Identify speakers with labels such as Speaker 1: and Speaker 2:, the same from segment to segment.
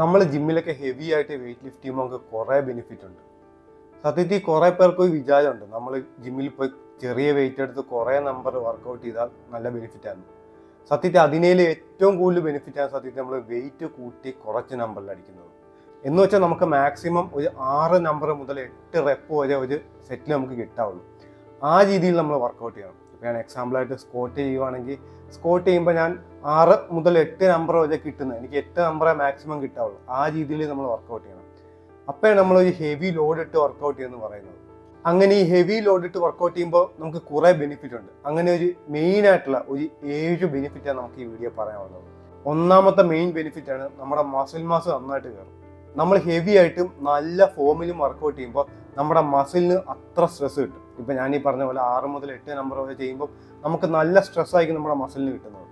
Speaker 1: നമ്മൾ ജിമ്മിലൊക്കെ ഹെവി ആയിട്ട് വെയിറ്റ് ലിഫ്റ്റ് ചെയ്യുമ്പോൾ നമുക്ക് കുറേ ബെനിഫിറ്റ് ഉണ്ട്. സത്യത്തിൽ കുറേ പേർക്ക് ഒരു വിചാരമുണ്ട്, നമ്മൾ ജിമ്മിൽ പോയി ചെറിയ വെയിറ്റ് എടുത്ത് കുറേ നമ്പർ വർക്കൗട്ട് ചെയ്താൽ നല്ല ബെനിഫിറ്റാണ്. സത്യത്തിൽ അതിനേൽ ഏറ്റവും കൂടുതൽ ബെനിഫിറ്റാണ് സത്യത്തിൽ നമ്മൾ വെയിറ്റ് കൂട്ടി കുറച്ച് നമ്പറിൽ അടിക്കുന്നത്. എന്ന് വെച്ചാൽ നമുക്ക് മാക്സിമം ഒരു 6 നമ്പർ മുതൽ 8 റെപ്പ് വരെ ഒരു സെറ്റിൽ നമുക്ക് കിട്ടാവുള്ളൂ. ആ രീതിയിൽ നമ്മൾ വർക്കൗട്ട് ചെയ്യണം. ഇപ്പോൾ ഞാൻ എക്സാമ്പിളായിട്ട് സ്ക്വാട്ട് ചെയ്യുവാണെങ്കിൽ സ്ക്വാട്ട് ചെയ്യുമ്പോൾ ഞാൻ 6 മുതൽ 8 നമ്പർ വരെ കിട്ടുന്നത്, എനിക്ക് 8 നമ്പറേ മാക്സിമം കിട്ടാവുള്ളൂ. ആ രീതിയിൽ നമ്മൾ വർക്കൗട്ട് ചെയ്യണം. അപ്പോഴാണ് നമ്മളൊരു ഹെവി ലോഡ് ഇട്ട് വർക്കൗട്ട് ചെയ്യുമെന്ന് പറയുന്നത്. അങ്ങനെ ഈ ഹെവി ലോഡ് ഇട്ട് വർക്കൗട്ട് ചെയ്യുമ്പോൾ നമുക്ക് കുറേ ബെനിഫിറ്റ് ഉണ്ട്. അങ്ങനെ ഒരു മെയിൻ ആയിട്ടുള്ള ഒരു 7 ബെനിഫിറ്റാണ് നമുക്ക് ഈ വീഡിയോ പറയാനുള്ളത്. ഒന്നാമത്തെ മെയിൻ ബെനിഫിറ്റാണ് നമ്മുടെ മസിൽ മാസ് നന്നായിട്ട് കയറും. നമ്മൾ ഹെവി ആയിട്ടും നല്ല ഫോമിലും വർക്കൗട്ട് ചെയ്യുമ്പോൾ നമ്മുടെ മസിലിന് അത്ര സ്ട്രെസ് കിട്ടും. ഇപ്പം ഞാൻ ഈ പറഞ്ഞ പോലെ 6 മുതൽ 8 നമ്പർ വരെ ചെയ്യുമ്പോൾ നമുക്ക് നല്ല സ്ട്രെസ്സായിരിക്കും നമ്മുടെ മസിലിന് കിട്ടുന്നത്.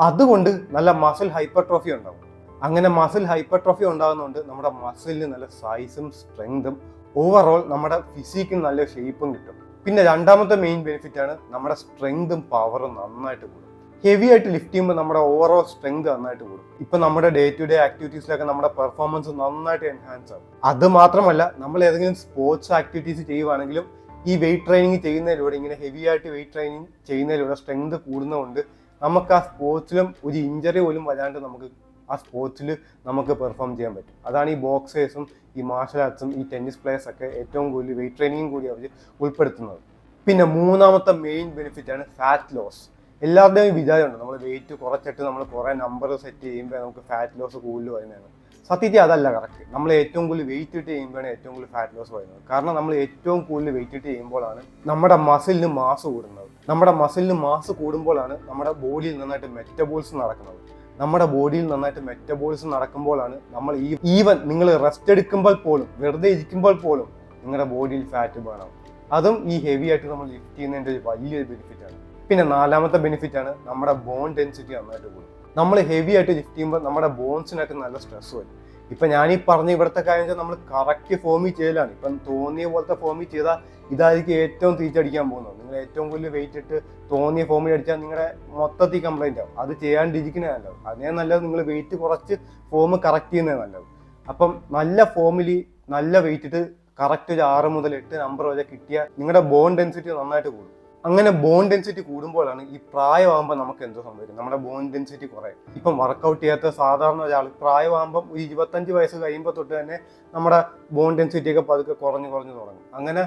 Speaker 1: അതുകൊണ്ട് നല്ല മസിൽ ഹൈപ്പർട്രോഫി ഉണ്ടാവും. അങ്ങനെ മസിൽ ഹൈപ്പർട്രോഫി ഉണ്ടാകുന്നതുകൊണ്ട് നമ്മുടെ മസിലിന് നല്ല സൈസും സ്ട്രെങ്തും ഓവറോൾ നമ്മുടെ ഫിസിക്കും നല്ല ഷേപ്പും കിട്ടും. പിന്നെ രണ്ടാമത്തെ മെയിൻ ബെനിഫിറ്റാണ് നമ്മുടെ സ്ട്രെങ്തും പവറും നന്നായിട്ട് കൂടും. ഹെവി ആയിട്ട് ലിഫ്റ്റ് ചെയ്യുമ്പോൾ നമ്മുടെ ഓവറോൾ സ്ട്രെങ്ത് നന്നായിട്ട് കൂടും. ഇപ്പം നമ്മുടെ ഡേ ടു ഡേ ആക്ടിവിറ്റീസിലൊക്കെ നമ്മുടെ പെർഫോമൻസ് നന്നായിട്ട് എൻഹാൻസ് ആകും. അത് മാത്രമല്ല, നമ്മൾ ഏതെങ്കിലും സ്പോർട്സ് ആക്ടിവിറ്റീസ് ചെയ്യുവാണെങ്കിലും ഈ വെയിറ്റ് ട്രെയിനിങ് ചെയ്യുന്നതിലൂടെ, ഇങ്ങനെ ഹെവി ആയിട്ട് വെയിറ്റ് ട്രെയിനിങ് ചെയ്യുന്നതിലൂടെ സ്ട്രെങ്ത് കൂടുന്നതുകൊണ്ട് നമുക്ക് ആ സ്പോർട്സിലും ഒരു ഇഞ്ചറി പോലും വരാണ്ട് നമുക്ക് ആ സ്പോർട്സിൽ നമുക്ക് പെർഫോം ചെയ്യാൻ പറ്റും. അതാണ് ഈ ബോക്സേഴ്സും ഈ മാർഷൽ ആർട്സും ഈ ടെന്നീസ് പ്ലേയേഴ്സൊക്കെ ഏറ്റവും കൂടുതൽ വെയിറ്റ് ട്രെയിനിങ്ങും കൂടി അവർ ഉൾപ്പെടുത്തുന്നത്. പിന്നെ മൂന്നാമത്തെ മെയിൻ ബെനിഫിറ്റാണ് ഫാറ്റ് ലോസ്. എല്ലാവരുടെയും വിചാരമുണ്ട് നമ്മൾ വെയിറ്റ് കുറച്ചിട്ട് നമ്മൾ കുറേ നമ്പർ സെറ്റ് ചെയ്യുമ്പോൾ നമുക്ക് ഫാറ്റ് ലോസ് കൂടുതൽ വരുന്നതാണ്. സത്യത്തിൽ അതല്ല കറക്റ്റ്. നമ്മൾ ഏറ്റവും കൂടുതൽ വെയിറ്റ് ഇട്ട് ചെയ്യുമ്പോഴാണ് ഏറ്റവും കൂടുതൽ ഫാറ്റ് ലോസ് വരുന്നത്. കാരണം നമ്മൾ ഏറ്റവും കൂടുതൽ വെയിറ്റ് ഇട്ട് ചെയ്യുമ്പോഴാണ് നമ്മുടെ മസിലിന് മാസ് കൂടുന്നത്. നമ്മുടെ മസിലിന് മാസ് കൂടുമ്പോഴാണ് നമ്മുടെ ബോഡിയിൽ നന്നായിട്ട് മെറ്റബോളിസം നടക്കുന്നത്. നമ്മുടെ ബോഡിയിൽ നന്നായിട്ട് മെറ്റബോളിസം നടക്കുമ്പോഴാണ് നമ്മൾ ഈവൻ നിങ്ങൾ റെസ്റ്റ് എടുക്കുമ്പോൾ പോലും, വെറുതെ ഇരിക്കുമ്പോൾ പോലും നിങ്ങളുടെ ബോഡിയിൽ ഫാറ്റ് ബേൺ ആവും. അതും ഈ ഹെവി ആയിട്ട് നമ്മൾ ലിഫ്റ്റ് ചെയ്യുന്നതിൻ്റെ ഒരു വലിയൊരു ബെനിഫിറ്റാണ്. പിന്നെ നാലാമത്തെ ബെനിഫിറ്റാണ് നമ്മുടെ ബോൺ ഡെൻസിറ്റി നന്നായിട്ട് കൂടും. നമ്മൾ ഹെവി ആയിട്ട് ലിഫ്റ്റ് ചെയ്യുമ്പോൾ നമ്മുടെ ബോൺസിനൊക്കെ നല്ല സ്ട്രെസ് വരും. ഇപ്പം ഞാനീ പറഞ്ഞ ഇവിടുത്തെ കാര്യം വെച്ചാൽ നമ്മൾ കറക്റ്റ് ഫോമിൽ ചെയ്യലാണ്. ഇപ്പം തോന്നിയ പോലത്തെ ഫോമിൽ ചെയ്താൽ ഇതായിരിക്കും ഏറ്റവും തിരിച്ചടിക്കാൻ പോകുന്നത്. നിങ്ങൾ ഏറ്റവും കൂടുതൽ വെയിറ്റ് ഇട്ട് തോന്നിയ ഫോമിൽ അടിച്ചാൽ നിങ്ങളുടെ മൊത്തത്തിൽ കംപ്ലൈൻ്റ് ആവും. അത് ചെയ്യാണ്ടിരിക്കുന്നതാണ് നല്ലത്. അതിനെ നല്ലത് നിങ്ങൾ വെയിറ്റ് കുറച്ച് ഫോം കറക്റ്റ് ചെയ്യുന്നതാണ് നല്ലത്. അപ്പം നല്ല ഫോമിൽ നല്ല വെയിറ്റ് ഇട്ട് കറക്റ്റ് ഒരു 6 മുതൽ 8 നമ്പർ വരെ കിട്ടിയാൽ നിങ്ങളുടെ ബോൺ ഡെൻസിറ്റി നന്നായിട്ട് കൂടും. അങ്ങനെ ബോൺ ഡെൻസിറ്റി കൂടുമ്പോഴാണ് ഈ പ്രായമാകുമ്പോൾ നമുക്ക് എന്തോ സംഭവിക്കും, നമ്മുടെ ബോൺ ഡെൻസിറ്റി കുറയും. ഇപ്പം വർക്കൗട്ട് ചെയ്യാത്ത സാധാരണ ഒരാൾ പ്രായമാകുമ്പം ഒരു 25 വയസ്സ് കഴിയുമ്പോൾ തൊട്ട് തന്നെ നമ്മുടെ ബോൺ ഡെൻസിറ്റിയൊക്കെ പതുക്കെ കുറഞ്ഞു തുടങ്ങും. അങ്ങനെ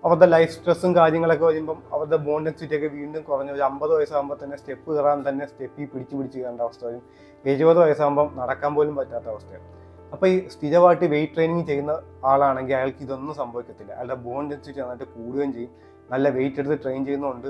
Speaker 1: അവരുടെ ലൈഫ് സ്ട്രെസ്സും കാര്യങ്ങളൊക്കെ വരുമ്പം അവരുടെ ബോൺ ഡെൻസിറ്റിയൊക്കെ വീണ്ടും കുറഞ്ഞ് ഒരു 50 വയസ്സാകുമ്പോൾ തന്നെ സ്റ്റെപ്പ് കയറാൻ തന്നെ സ്റ്റെപ്പിൽ പിടിച്ച് കയറേണ്ട അവസ്ഥ വരും. 70 വയസ്സാകുമ്പം നടക്കാൻ പോലും പറ്റാത്ത അവസ്ഥയാണ്. അപ്പോൾ ഈ സ്ഥിരമായിട്ട് വെയിറ്റ് ട്രെയിനിങ് ചെയ്യുന്ന ആളാണെങ്കിൽ അയാൾക്ക് ഇതൊന്നും സംഭവിക്കത്തില്ല. അയാളുടെ ബോൺ ഡെൻസിറ്റി നന്നായിട്ട് കൂടുകയും ചെയ്യും. നല്ല വെയിറ്റ് എടുത്ത് ട്രെയിൻ ചെയ്യുന്നതുകൊണ്ട്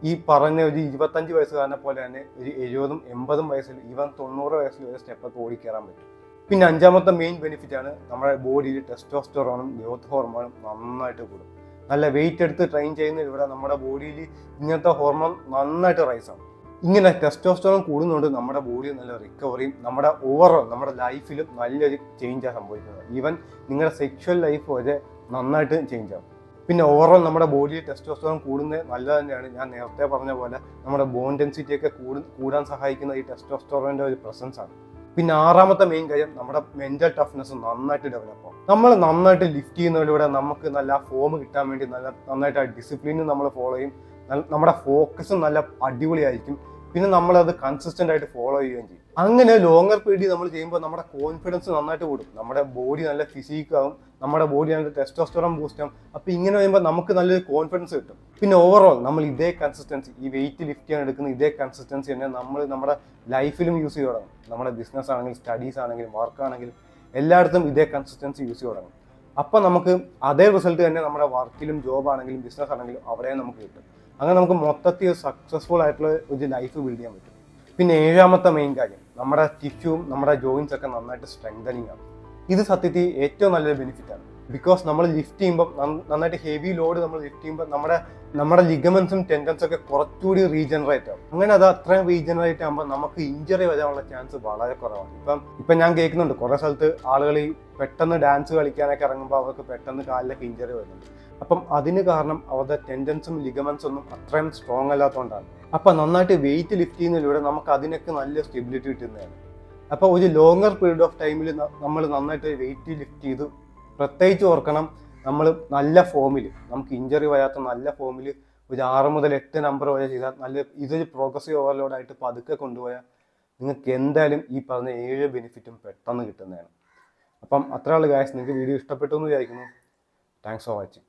Speaker 1: ഈ പറഞ്ഞ ഒരു 25 വയസ്സുകാരനെ പോലെ തന്നെ ഒരു 70, 80 വയസ്സിൽ ഈവൻ 90 വയസ്സിൽ വരെ സ്റ്റെപ്പൊക്കെ ഓടിക്കയറാൻ പറ്റും. പിന്നെ അഞ്ചാമത്തെ മെയിൻ ബെനിഫിറ്റാണ് നമ്മുടെ ബോഡിയിൽ ടെസ്റ്റോസ്റ്ററോണും ഗ്രോത്ത് ഹോർമോണും നന്നായിട്ട് കൂടും. നല്ല വെയിറ്റ് എടുത്ത് ട്രെയിൻ ചെയ്യുന്നതിലൂടെ നമ്മുടെ ബോഡിയിൽ ഇങ്ങനത്തെ ഹോർമോൺ നന്നായിട്ട് റൈസ് ആവും. ഇങ്ങനെ ടെസ്റ്റോസ്റ്ററോൺ കൂടുന്നതുകൊണ്ട് നമ്മുടെ ബോഡിയിൽ നല്ല റിക്കവറിയും നമ്മുടെ ഓവറോൾ നമ്മുടെ ലൈഫിലും നല്ലൊരു ചേഞ്ചാണ് സംഭവിക്കുന്നത്. ഈവൻ നിങ്ങളുടെ സെക്ഷൽ ലൈഫ് വരെ നന്നായിട്ട് ചേഞ്ച് ആവും. പിന്നെ ഓവറോൾ നമ്മുടെ ബോഡിയിൽ ടെസ്റ്റോസ്റ്ററോൺ കൂടുന്നത് നല്ലത് തന്നെയാണ്. ഞാൻ നേരത്തെ പറഞ്ഞ പോലെ നമ്മുടെ ബോൺ ഡെൻസിറ്റിയൊക്കെ കൂടാൻ സഹായിക്കുന്ന ഈ ടെസ്റ്റോസ്റ്ററോണിൻ്റെ ഒരു പ്രസൻസ് ആണ്. പിന്നെ ആറാമത്തെ മെയിൻ കാര്യം നമ്മുടെ മെന്റൽ ടഫ്നെസ് നന്നായിട്ട് ഡെവലപ്പ് ആവും. നമ്മൾ നന്നായിട്ട് ലിഫ്റ്റ് ചെയ്യുന്നതിലൂടെ നമുക്ക് നല്ല ഫോം കിട്ടാൻ വേണ്ടി നന്നായിട്ട് ആ ഡിസിപ്ലിനും നമ്മൾ ഫോളോ ചെയ്യും. നമ്മുടെ ഫോക്കസും നല്ല അടിപൊളിയായിരിക്കും. പിന്നെ നമ്മളത് കൺസിസ്റ്റൻ്റ് ആയിട്ട് ഫോളോ ചെയ്യുകയും ചെയ്യും. അങ്ങനെ ലോങ്ങർ പീരീഡ് നമ്മൾ ചെയ്യുമ്പോൾ നമ്മുടെ കോൺഫിഡൻസ് നന്നായിട്ട് കൂടും. നമ്മുടെ ബോഡി നല്ല ഫിസിക്കാവും, നമ്മുടെ ബോഡി നല്ല ടെസ്റ്റോസ്റ്ററോൺ ബൂസ്റ്റ് ആവും. അപ്പോൾ ഇങ്ങനെ വരുമ്പോൾ നമുക്ക് നല്ലൊരു കോൺഫിഡൻസ് കിട്ടും. പിന്നെ ഓവറോൾ നമ്മൾ ഇതേ കൺസിസ്റ്റൻസി, ഈ വെയിറ്റ് ലിഫ്റ്റ് ചെയ്യാൻ എടുക്കുന്ന ഇതേ കൺസിസ്റ്റൻസി തന്നെ നമ്മൾ നമ്മുടെ ലൈഫിലും യൂസ് ചെയ്ത് തുടങ്ങും. നമ്മുടെ ബിസിനസ് ആണെങ്കിലും സ്റ്റഡീസ് ആണെങ്കിലും വർക്കാണെങ്കിലും എല്ലായിടത്തും ഇതേ കൺസിസ്റ്റൻസി യൂസ് ചെയ്ത് തുടങ്ങും. അപ്പോൾ നമുക്ക് അതേ റിസൾട്ട് തന്നെ നമ്മുടെ വർക്കിലും ജോബ് ആണെങ്കിലും ബിസിനസ് ആണെങ്കിലും അവിടെ നമുക്ക് കിട്ടും. അങ്ങനെ നമുക്ക് മൊത്തത്തിൽ സക്സസ്ഫുൾ ആയിട്ടുള്ള ഒരു ലൈഫ് ബിൽഡ് ചെയ്യാൻ പറ്റും. പിന്നെ ഏഴാമത്തെ മെയിൻ കാര്യം നമ്മുടെ ടിഷ്യൂവും നമ്മുടെ ജോയിൻസ് ഒക്കെ നന്നായിട്ട് സ്ട്രെങ്തനിങ് ആണ്. ഇത് സത്യത്തിൽ ഏറ്റവും നല്ലൊരു ബെനിഫിറ്റാണ്. ബിക്കോസ് നമ്മൾ ലിഫ്റ്റ് ചെയ്യുമ്പോൾ നന്നായിട്ട് ഹെവി ലോഡ് നമ്മൾ ലിഫ്റ്റ് ചെയ്യുമ്പോൾ നമ്മുടെ ലിഗമെന്റ്സും ടെൻഡൻസും ഒക്കെ കുറച്ചുകൂടി റീജനറേറ്റ് ആവും. അങ്ങനെ അത് അത്രയും റീജനറേറ്റ് ആകുമ്പോൾ നമുക്ക് ഇഞ്ചറി വരാനുള്ള ചാൻസ് വളരെ കുറവാണ്. ഇപ്പം ഞാൻ കേൾക്കുന്നുണ്ട് കുറേ സ്ഥലത്ത് ആളുകൾ ഈ പെട്ടെന്ന് ഡാൻസ് കളിക്കാനൊക്കെ ഇറങ്ങുമ്പോൾ അവർക്ക് പെട്ടെന്ന് കാലിലൊക്കെ ഇഞ്ചറി വരുന്നുണ്ട്. അപ്പം അതിന് കാരണം അവരുടെ ടെൻഡൻസും ലിഗമെന്റ്സും ഒന്നും അത്രയും സ്ട്രോങ് അല്ലാത്തതുകൊണ്ടാണ്. അപ്പം നന്നായിട്ട് വെയിറ്റ് ലിഫ്റ്റ് ചെയ്യുന്നതിലൂടെ നമുക്ക് അതിനൊക്കെ നല്ല സ്റ്റെബിലിറ്റി കിട്ടുന്നതാണ്. അപ്പോൾ ഒരു ലോങ്ങർ പീരീഡ് ഓഫ് ടൈമിൽ നമ്മൾ നന്നായിട്ട് വെയിറ്റ് ലിഫ്റ്റ് ചെയ്ത് പ്രത്യേകിച്ച് ഓർക്കണം, നമ്മൾ നല്ല ഫോമിൽ, നമുക്ക് ഇഞ്ചറി വരാത്ത നല്ല ഫോമിൽ ഒരു 6 മുതൽ 8 നമ്പർ വരെ ചെയ്താൽ ഇതൊരു പ്രോഗ്രസീവ് ഓവർലോഡായിട്ട് പതുക്കെ കൊണ്ടുപോയാൽ നിങ്ങൾക്ക് എന്തായാലും ഈ പറഞ്ഞ 7 ബെനിഫിറ്റും പെട്ടെന്ന് കിട്ടുന്നതാണ്. അപ്പം അത്രയുള്ള ഗായ്സ്, നിങ്ങൾക്ക് വീഡിയോ ഇഷ്ടപ്പെട്ടു എന്ന് വിചാരിക്കുന്നു. Thanks for watching.